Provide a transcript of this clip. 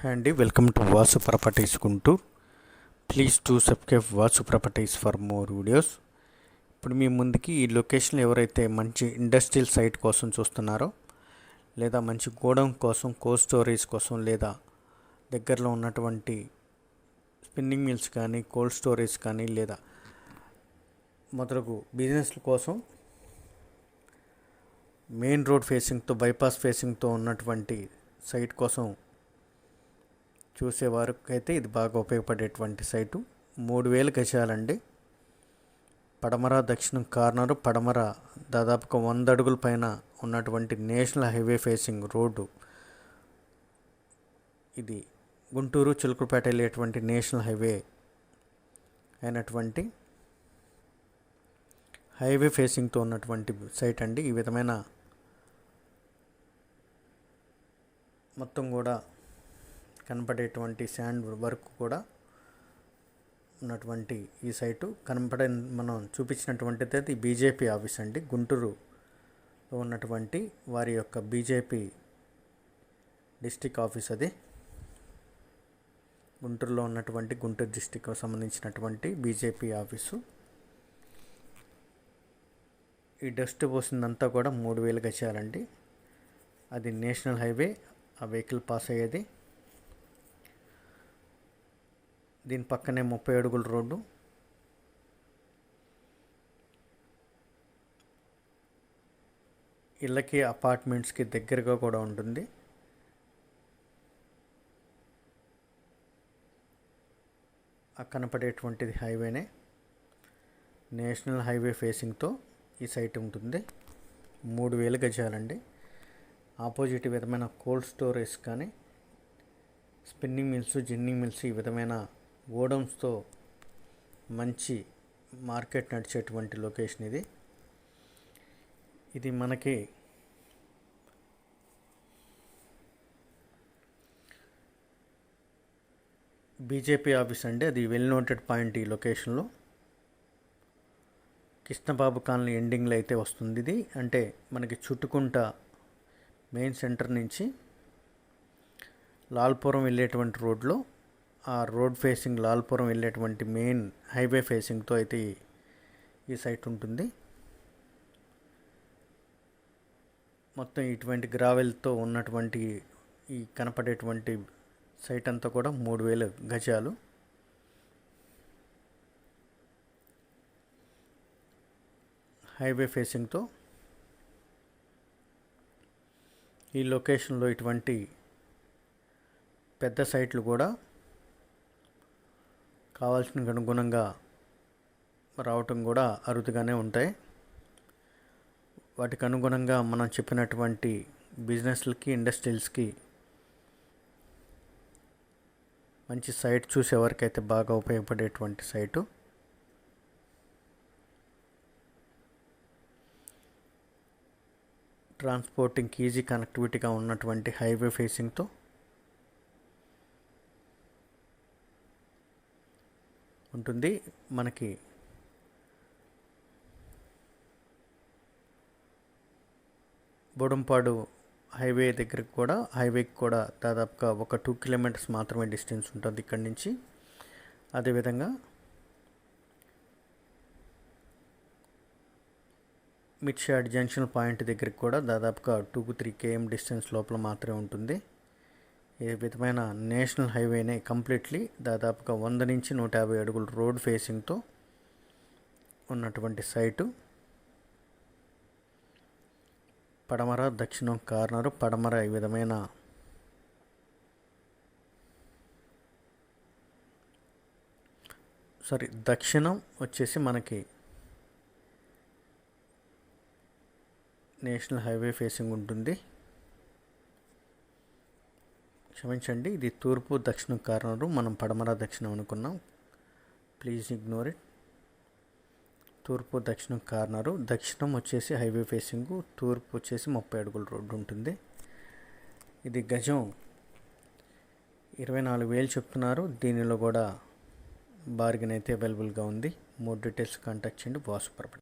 అండి welcome to Vasu properties Guntur. Please to subscribe Vasu properties for more videos. ఇప్పుడు మీ ముందుకి ఈ లొకేషన్ ఎవరైతే మంచి ఇండస్ట్రియల్ సైట్ కోసం చూస్తున్నారో, లేదా మంచి గోడౌన్ కోసం, కోల్డ్ స్టోరేజ్ కోసం, లేదా దగ్గరలో ఉన్నటువంటి స్పిన్నింగ్ మిల్స్ కానీ, కోల్డ్ స్టోరేజ్ కానీ, లేదా మొదలగు బిజినెస్ల కోసం మెయిన్ రోడ్ ఫేసింగ్తో, బైపాస్ ఫేసింగ్తో ఉన్నటువంటి సైట్ కోసం చూసేవారికి అయితే ఇది బాగా ఉపయోగపడేటువంటి సైటు. 3000 గజాలండి. పడమర దక్షిణం కార్నరు, పడమర దాదాపుగా 100 అడుగుల పైన ఉన్నటువంటి నేషనల్ హైవే ఫేసింగ్ రోడ్డు. ఇది గుంటూరు చిలుకూరుపేట వెళ్ళేటువంటి నేషనల్ హైవే అయినటువంటి హైవే ఫేసింగ్తో ఉన్నటువంటి సైట్ అండి. ఈ విధమైన మొత్తం కూడా కనపడేటువంటి శాండ్ వర్క్ కూడా ఉన్నటువంటి ఈ సైటు మనం చూపించినటువంటిది అది బీజేపీ ఆఫీస్ అండి. గుంటూరులో ఉన్నటువంటి వారి యొక్క బీజేపీ డిస్టిక్ ఆఫీస్ అది. గుంటూరులో ఉన్నటువంటి గుంటూరు డిస్టిక్ సంబంధించినటువంటి బీజేపీ ఆఫీసు. ఈ డస్ట్ పోసిందంతా కూడా 3000 గజాలండి. అది నేషనల్ హైవే, ఆ వెహికల్ పాస్ అయ్యేది. దీని పక్కనే 30 అడుగుల రోడ్డు. ఇళ్ళకి, అపార్ట్మెంట్స్కి దగ్గరగా కూడా ఉంటుంది. ఆ కనపడేటువంటిది హైవేనే. నేషనల్ హైవే ఫేసింగ్తో ఈ సైట్ ఉంటుంది. 3000 గజాలండి. ఆపోజిట్ విధమైన కోల్డ్ స్టోరేజ్ కానీ, స్పిన్నింగ్ మిల్స్, జిన్నింగ్ మిల్స్, ఈ విధమైన గోడౌన్స్తో మంచి మార్కెట్ నడిచేటువంటి లొకేషన్ ఇది. ఇది మనకి బీజేపీ ఆఫీస్ అండి. అది వెల్ నోటెడ్ పాయింట్ ఈ లొకేషన్లో. కృష్ణబాబు కాలనీ ఎండింగ్లో అయితే వస్తుంది ఇది. అంటే మనకి చుట్టుకుంట మెయిన్ సెంటర్ నుంచి లాల్పురం వెళ్ళేటువంటి రోడ్లో, ఆ రోడ్ ఫేసింగ్ లాల్పురం వెళ్ళేటువంటి మెయిన్ హైవే ఫేసింగ్తో అయితే ఈ సైట్ ఉంటుంది. మొత్తం ఇటువంటి గ్రావెల్తో ఉన్నటువంటి ఈ కనపడేటువంటి సైట్ అంతా కూడా 3000 గజాలు. హైవే ఫేసింగ్తో ఈ లొకేషన్లో ఇటువంటి పెద్ద సైట్లు కూడా కావాల్సిన అనుగుణంగా రావటం కూడా అరుదుగానే ఉంటాయి. వాటికి అనుగుణంగా మనం చెప్పినటువంటి బిజినెస్లకి, ఇండస్ట్రీస్కి మంచి సైట్ చూసేవారికైతే బాగా ఉపయోగపడేటువంటి సైటు. ట్రాన్స్పోర్టింగ్కి ఈజీ కనెక్టివిటీగా ఉన్నటువంటి హైవే ఫేసింగ్తో ఉంటుంది. మనకి బోడంపాడు హైవే దగ్గరికి కూడా, హైవేకి కూడా దాదాపుగా ఒక 2 కిలోమీటర్స్ మాత్రమే డిస్టెన్స్ ఉంటుంది ఇక్కడి నుంచి. అదేవిధంగా మిడ్షాడ్ జంక్షన్ పాయింట్ దగ్గరికి కూడా దాదాపుగా 2 to 3 km డిస్టెన్స్ లోపల మాత్రమే ఉంటుంది. ఏ విధమైన నేషనల్ హైవేనే కంప్లీట్లీ దాదాపుగా 100 నుంచి 150 అడుగుల రోడ్ ఫేసింగ్తో ఉన్నటువంటి సైటు. పడమర, దక్షిణం కార్నరు, పడమర ఈ విధమైన దక్షిణం వచ్చేసి మనకి నేషనల్ హైవే ఫేసింగ్ ఉంటుంది. క్షమించండి, ఇది తూర్పు దక్షిణం కార్నరు. మనం పడమర దక్షిణం అనుకున్నాం. Please ignore it. తూర్పు దక్షిణం కార్నరు. దక్షిణం వచ్చేసి హైవే ఫేసింగ్, తూర్పు వచ్చేసి 30 అడుగుల రోడ్డు ఉంటుంది. ఇది గజం 24,000 చెప్తున్నారు. దీనిలో కూడా బార్గెన్ అయితే అవైలబుల్గా ఉంది. మోర్ డీటెయిల్స్ కాంటాక్ట్ చేయండి వాసు ప్రాపర్టీ.